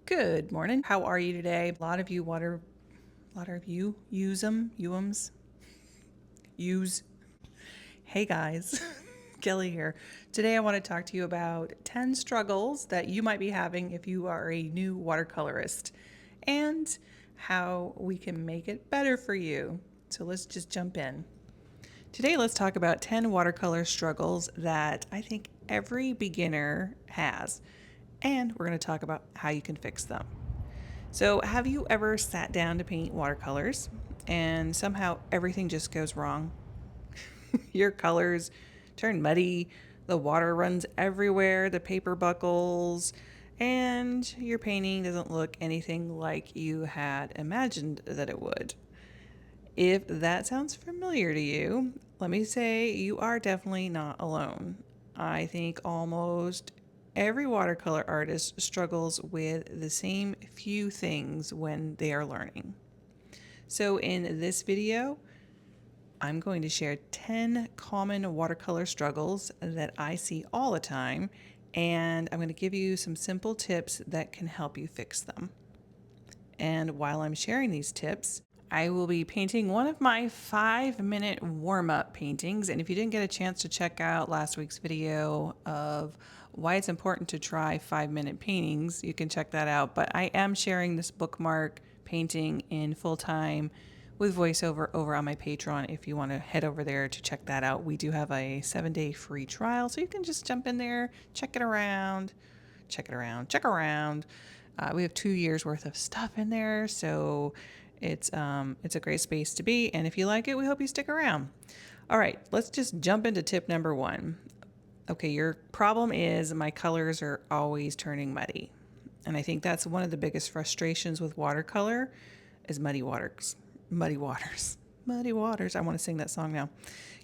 Good morning. How are you today? A lot of you use them, use. Hey guys, Kellie here. Today I want to talk to you about 10 struggles that you might be having if you are a new watercolorist and how we can make it better for you. So let's just jump in. Today let's talk about 10 watercolor struggles that I think every beginner has. And we're going to talk about how you can fix them. So, have you ever sat down to paint watercolors and somehow everything just goes wrong? Your colors turn muddy, the water runs everywhere, the paper buckles, and your painting doesn't look anything like you had imagined that it would. If that sounds familiar to you, let me say you are definitely not alone. I think almost every watercolor artist struggles with the same few things when they are learning. So in this video, I'm going to share 10 common watercolor struggles that I see all the time, and I'm going to give you some simple tips that can help you fix them. And while I'm sharing these tips, I will be painting one of my 5-minute warm-up paintings. And if you didn't get a chance to check out last week's video of why it's important to try 5-minute paintings, you can check that out. But I am sharing this bookmark painting in full-time with voiceover over on my Patreon if you want to head over there to check that out. We do have a 7-day free trial, so you can just jump in there, check around. We have 2 years worth of stuff in there, so it's a great space to be. And if you like it, we hope you stick around. All right, let's just jump into tip number 1. Okay, your problem is my colors are always turning muddy. And I think that's one of the biggest frustrations with watercolor is muddy waters. Muddy waters. Muddy waters. I want to sing that song now.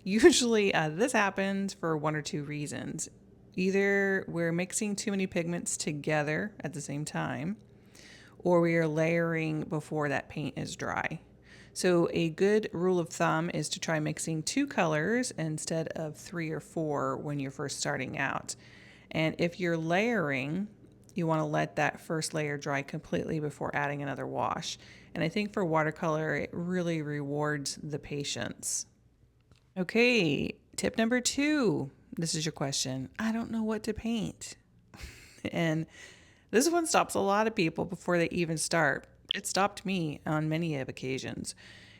Usually this happens for one or two reasons. Either we're mixing too many pigments together at the same time, or we are layering before that paint is dry. So a good rule of thumb is to try mixing 2 colors instead of 3 or 4 when you're first starting out. And if you're layering, you want to let that first layer dry completely before adding another wash. And I think for watercolor, it really rewards the patience. Okay, tip number 2. This is your question. I don't know what to paint. And this one stops a lot of people before they even start. It stopped me on many of occasions.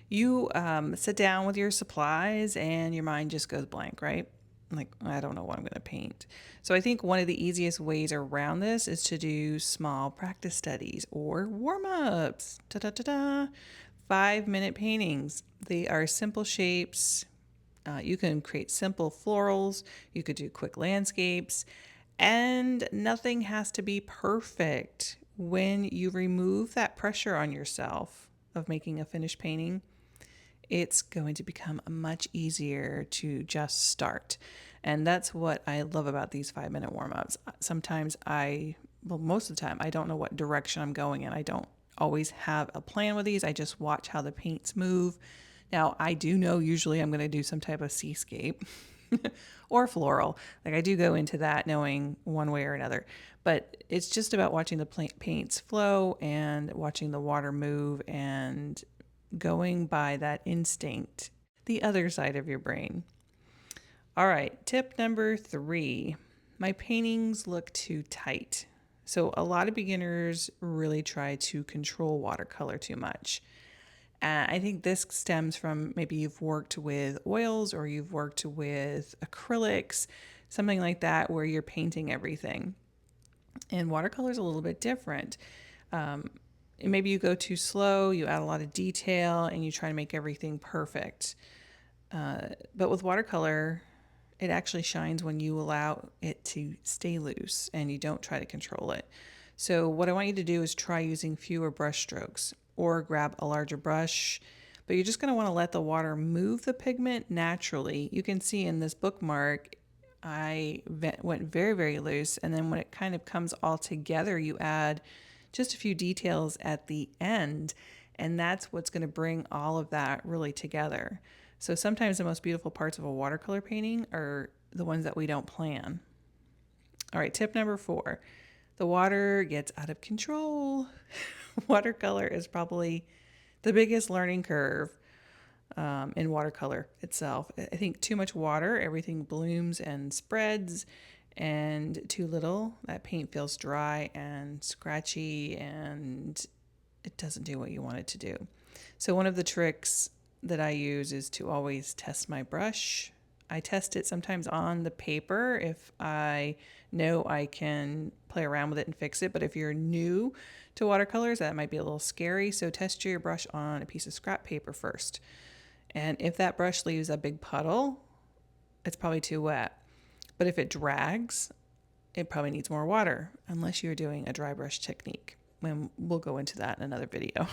You sit down with your supplies and your mind just goes blank, right? Like, I don't know what I'm going to paint. So I think one of the easiest ways around this is to do small practice studies or warm-ups. 5-minute paintings. They are simple shapes. You can create simple florals. You could do quick landscapes. And nothing has to be perfect. When you remove that pressure on yourself of making a finished painting, it's going to become much easier to just start. And that's what I love about these 5-minute warm-ups. Most of the time, I don't know what direction I'm going in. I don't always have a plan with these. I just watch how the paints move. Now, I do know usually I'm going to do some type of seascape or floral. Like I do go into that knowing one way or another. But it's just about watching the paints flow and watching the water move and going by that instinct, the other side of your brain. All right, tip number 3. My paintings look too tight. So a lot of beginners really try to control watercolor too much. I think this stems from maybe you've worked with oils or you've worked with acrylics, something like that, where you're painting everything. And watercolor is a little bit different. Maybe you go too slow, you add a lot of detail, and you try to make everything perfect. But with watercolor, it actually shines when you allow it to stay loose and you don't try to control it. So what I want you to do is try using fewer brush strokes or grab a larger brush, but you're just going to want to let the water move the pigment naturally. You can see in this bookmark, I went very, very loose, and then when it kind of comes all together, you add just a few details at the end, and that's what's going to bring all of that really together. So sometimes the most beautiful parts of a watercolor painting are the ones that we don't plan. All right, tip number 4. The water gets out of control. Watercolor is probably the biggest learning curve in watercolor itself. I think too much water, everything blooms and spreads, and too little, that paint feels dry and scratchy and it doesn't do what you want it to do. So, one of the tricks that I use is to always test my brush. I test it sometimes on the paper if I know I can play around with it and fix it. But if you're new to watercolors, that might be a little scary. So, test your brush on a piece of scrap paper first. And if that brush leaves a big puddle, it's probably too wet. But if it drags, it probably needs more water, unless you're doing a dry brush technique. And we'll go into that in another video.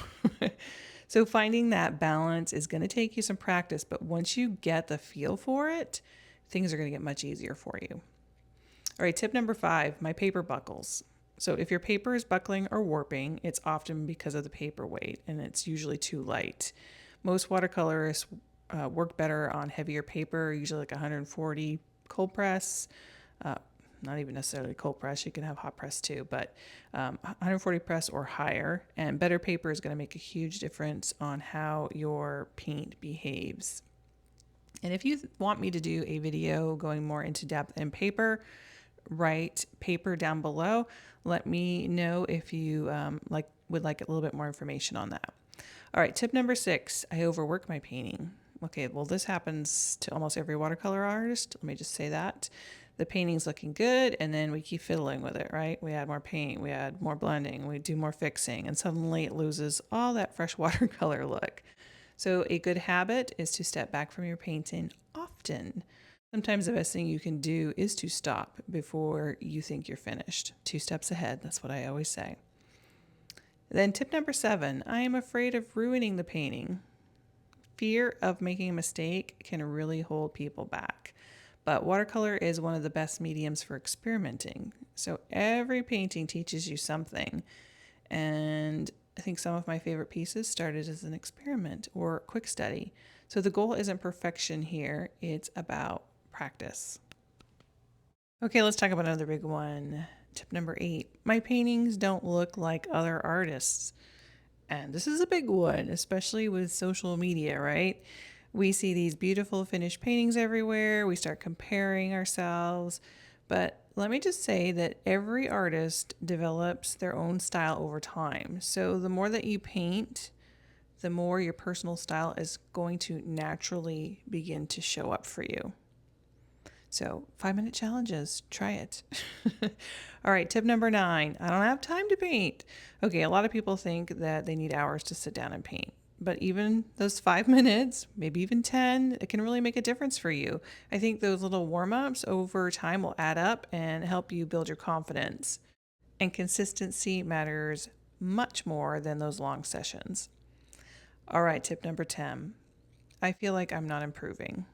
So finding that balance is going to take you some practice, but once you get the feel for it, things are going to get much easier for you. All right, tip number 5, my paper buckles. So if your paper is buckling or warping, it's often because of the paper weight, and it's usually too light. Most watercolorists work better on heavier paper, usually like 140 cold press. Not even necessarily cold press, you can have hot press too, but 140 press or higher. And better paper is going to make a huge difference on how your paint behaves. And if you want me to do a video going more into depth in paper, write paper down below. Let me know if you would like a little bit more information on that. All right, tip number 6, I overwork my painting. Okay, well, this happens to almost every watercolor artist. Let me just say that. The painting's looking good, and then we keep fiddling with it, right? We add more paint, we add more blending, we do more fixing, and suddenly it loses all that fresh watercolor look. So a good habit is to step back from your painting often. Sometimes the best thing you can do is to stop before you think you're finished. 2 steps ahead, that's what I always say. Then tip number 7, I am afraid of ruining the painting. Fear of making a mistake can really hold people back. But watercolor is one of the best mediums for experimenting. So every painting teaches you something. And I think some of my favorite pieces started as an experiment or quick study. So the goal isn't perfection here, it's about practice. Okay, let's talk about another big one. Tip number 8, my paintings don't look like other artists. And this is a big one, especially with social media, right? We see these beautiful finished paintings everywhere. We start comparing ourselves. But let me just say that every artist develops their own style over time. So the more that you paint, the more your personal style is going to naturally begin to show up for you. So 5-minute challenges, try it. All right, tip number 9, I don't have time to paint. Okay, a lot of people think that they need hours to sit down and paint. But even those 5 minutes, maybe even 10, it can really make a difference for you. I think those little warm-ups over time will add up and help you build your confidence. And consistency matters much more than those long sessions. All right, tip number 10, I feel like I'm not improving.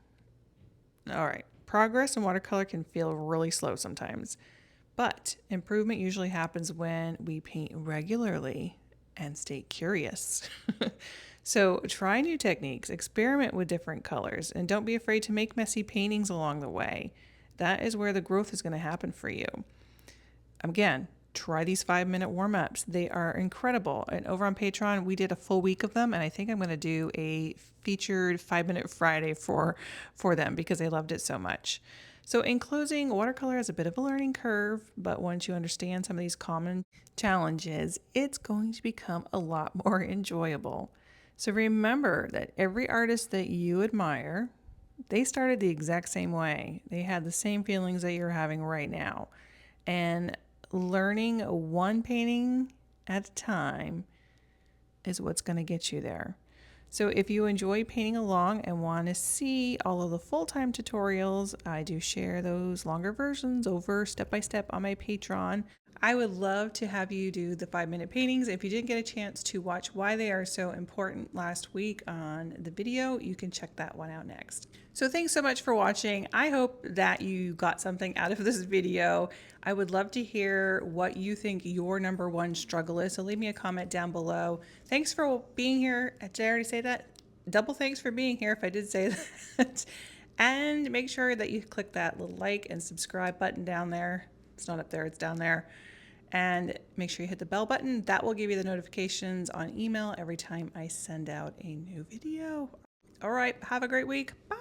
All right. Progress in watercolor can feel really slow sometimes, but improvement usually happens when we paint regularly and stay curious. So try new techniques, experiment with different colors, and don't be afraid to make messy paintings along the way. That is where the growth is going to happen for you. Again, try these 5-minute warm-ups. They are incredible. And over on Patreon, we did a full week of them, and I think I'm going to do a featured 5-minute Friday for them because they loved it so much. So in closing, watercolor is a bit of a learning curve, but once you understand some of these common challenges, it's going to become a lot more enjoyable. So remember that every artist that you admire, they started the exact same way. They had the same feelings that you're having right now. And learning one painting at a time is what's going to get you there. So if you enjoy painting along and want to see all of the full-time tutorials, I do share those longer versions over step-by-step on my Patreon. I would love to have you do the 5-minute paintings. If you didn't get a chance to watch why they are so important last week on the video, you can check that one out next. So thanks so much for watching. I hope that you got something out of this video. I would love to hear what you think your number one struggle is. So leave me a comment down below. Thanks for being here. Did I already say that? Double thanks for being here if I did say that. And make sure that you click that little like and subscribe button down there. It's not up there, it's down there. And make sure you hit the bell button. That will give you the notifications on email every time I send out a new video. All right, have a great week. Bye.